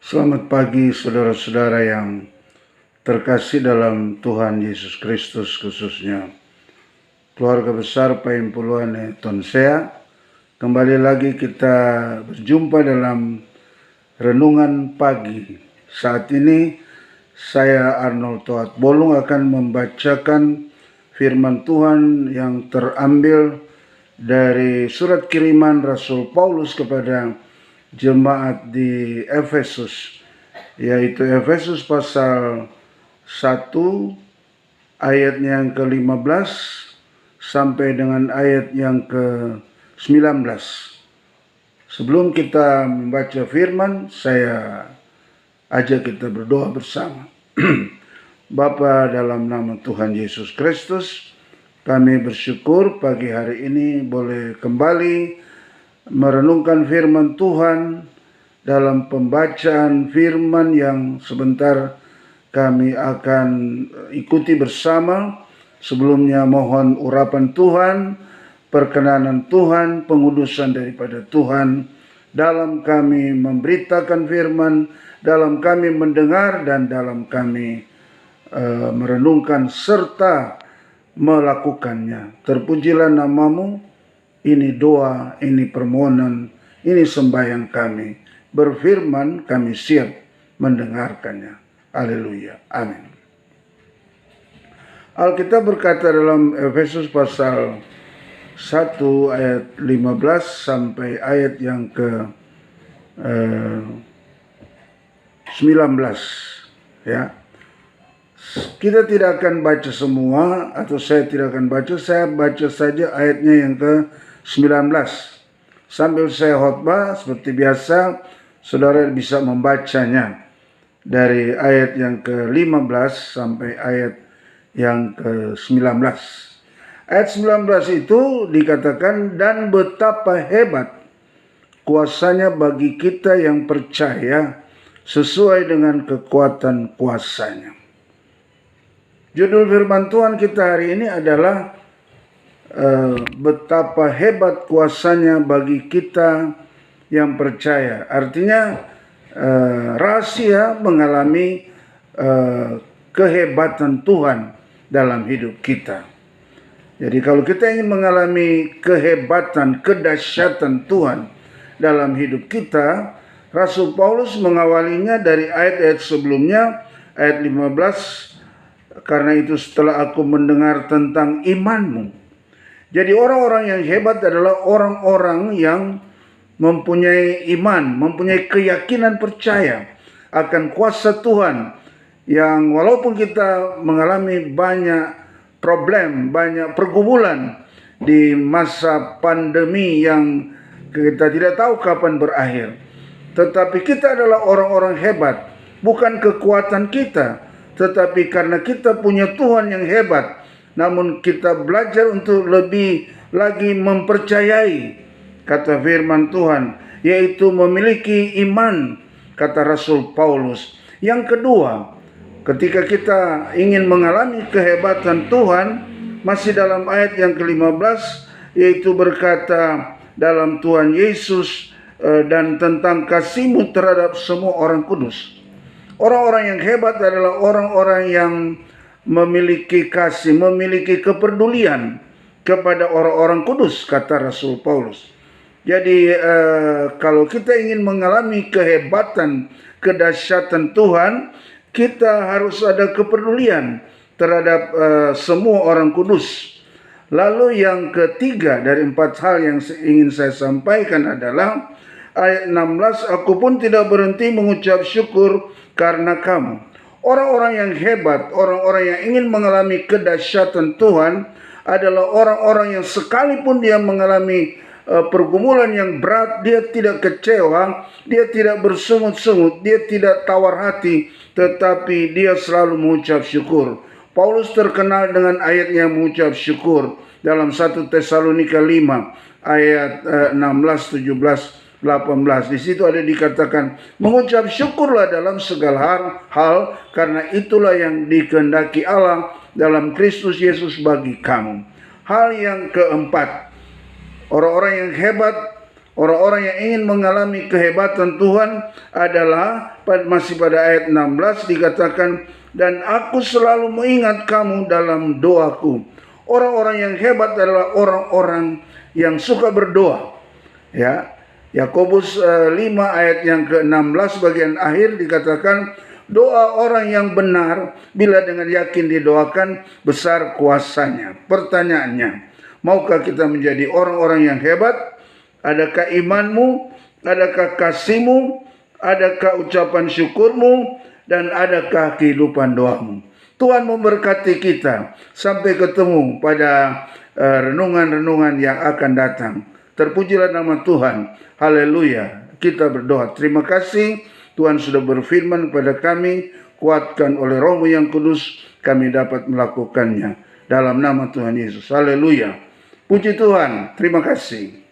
Selamat pagi saudara-saudara yang terkasih dalam Tuhan Yesus Kristus, khususnya keluarga besar Paimpuluane Tonsea. Kembali lagi kita berjumpa dalam renungan pagi. Saat ini saya Arnold Toat Bolung akan membacakan firman Tuhan yang terambil dari surat kiriman Rasul Paulus kepada jemaat di Efesus, yaitu Efesus pasal 1 ayatnya yang ke-15 sampai dengan ayat yang ke-19. Sebelum kita membaca firman, saya ajak kita berdoa bersama. Bapa, dalam nama Tuhan Yesus Kristus, kami bersyukur pagi hari ini boleh kembali merenungkan firman Tuhan dalam pembacaan firman yang sebentar kami akan ikuti bersama. Sebelumnya mohon urapan Tuhan, perkenanan Tuhan, pengudusan daripada Tuhan dalam kami memberitakan firman, dalam kami mendengar, dan dalam kami merenungkan serta melakukannya. Terpujilah namamu. Ini doa, ini permohonan, ini sembahyang kami. Berfirman, kami siap mendengarkannya. Haleluya. Amin. Alkitab berkata dalam Efesus pasal 1 ayat 15 sampai ayat yang ke 19. Ya. Kita tidak akan baca semua, atau saya tidak akan baca, saya baca saja ayatnya yang ke-19. Sambil saya khotbah, seperti biasa, saudara bisa membacanya dari ayat yang ke-15 sampai ayat yang ke-19. Ayat 19 itu dikatakan, dan betapa hebat kuasanya bagi kita yang percaya sesuai dengan kekuatan kuasanya. Judul firman Tuhan kita hari ini adalah betapa hebat kuasanya bagi kita yang percaya. Artinya rahasia mengalami kehebatan Tuhan dalam hidup kita. Jadi kalau kita ingin mengalami kehebatan, kedahsyatan Tuhan dalam hidup kita, Rasul Paulus mengawalinya dari ayat-ayat sebelumnya, ayat 15. Karena itu setelah aku mendengar tentang imanmu. Jadi orang-orang yang hebat adalah orang-orang yang mempunyai iman, mempunyai keyakinan percaya akan kuasa Tuhan. Yang walaupun kita mengalami banyak problem, banyak pergumulan di masa pandemi yang kita tidak tahu kapan berakhir. Tetapi kita adalah orang-orang hebat, bukan kekuatan kita, tetapi karena kita punya Tuhan yang hebat, namun kita belajar untuk lebih lagi mempercayai kata firman Tuhan, yaitu memiliki iman, kata Rasul Paulus. Yang kedua, ketika kita ingin mengalami kehebatan Tuhan, masih dalam ayat yang ke-15, yaitu berkata dalam Tuhan Yesus dan tentang kasih-Mu terhadap semua orang kudus. Orang-orang yang hebat adalah orang-orang yang memiliki kasih, memiliki kepedulian kepada orang-orang kudus, kata Rasul Paulus. Jadi kalau kita ingin mengalami kehebatan, kedahsyatan Tuhan, kita harus ada kepedulian terhadap semua orang kudus. Lalu yang ketiga dari 4 hal yang ingin saya sampaikan adalah ayat 16, aku pun tidak berhenti mengucap syukur karena kamu. Orang-orang yang hebat, orang-orang yang ingin mengalami kedahsyatan Tuhan adalah orang-orang yang sekalipun dia mengalami pergumulan yang berat, dia tidak kecewa, dia tidak bersungut-sungut, dia tidak tawar hati, tetapi dia selalu mengucap syukur. Paulus terkenal dengan ayatnya mengucap syukur dalam 1 Tesalonika 5 ayat 16, 17, 18. Di situ ada dikatakan, mengucap syukurlah dalam segala hal, karena itulah yang dikehendaki Allah dalam Kristus Yesus bagi kamu. Hal yang keempat, orang-orang yang hebat, Orang-orang yang ingin mengalami kehebatan Tuhan adalah masih pada ayat 16 dikatakan, dan aku selalu mengingat kamu dalam doaku. Orang-orang yang hebat adalah orang-orang yang suka berdoa. Ya, Yakobus 5 ayat yang ke-16 bagian akhir dikatakan, doa orang yang benar bila dengan yakin didoakan besar kuasanya. Pertanyaannya, maukah kita menjadi orang-orang yang hebat? Adakah imanmu? Adakah kasihmu? Adakah ucapan syukurmu? Dan adakah kehidupan doamu? Tuhan memberkati kita sampai ketemu pada renungan-renungan yang akan datang. Terpujilah nama Tuhan. Haleluya. Kita berdoa. Terima kasih Tuhan sudah berfirman kepada kami. Kuatkan oleh Roh-Mu yang kudus kami dapat melakukannya. Dalam nama Tuhan Yesus. Haleluya. Puji Tuhan. Terima kasih.